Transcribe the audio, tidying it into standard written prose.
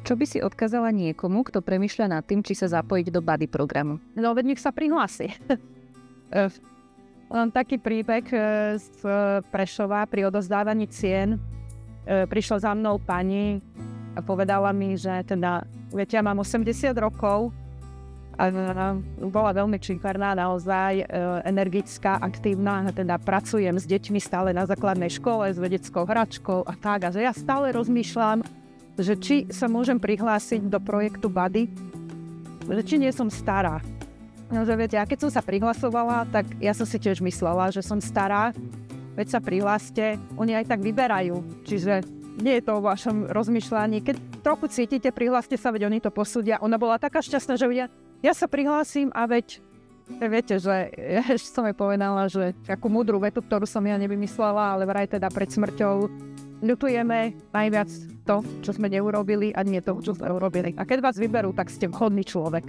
Čo by si odkázala niekomu, kto premýšľa nad tým, či sa zapojiť do buddy programu? No, veď nech sa prihlási. Len taký príbeh z Prešova pri odozdávaní cien. Prišla za mnou pani a povedala mi, že teda, viete, ja mám 80 rokov a bola veľmi šikovná, naozaj energická, aktívna, teda pracujem s deťmi stále na základnej škole, s vedeckou hračkou a tak. A že ja stále rozmýšľam, že či sa môžem prihlásiť do projektu Buddy, že či nie som stará. No, že viete, a keď som sa prihlasovala, tak ja som si tiež myslela, že som stará, veď sa prihláste, oni aj tak vyberajú. Čiže nie je to o vašom rozmýšľaní. Keď trochu cítite, prihláste sa, veď oni to posúdia. Ona bola taká šťastná, že ja sa prihlásim a veď viete, že ja ešte som jej povedala, že takú múdru vetu, ktorú som ja nevymyslela, ale vraj teda pred smrťou ľutujeme najviac to, čo sme neurobili a nie to, čo sme urobili. A keď vás vyberú, tak ste vhodný človek.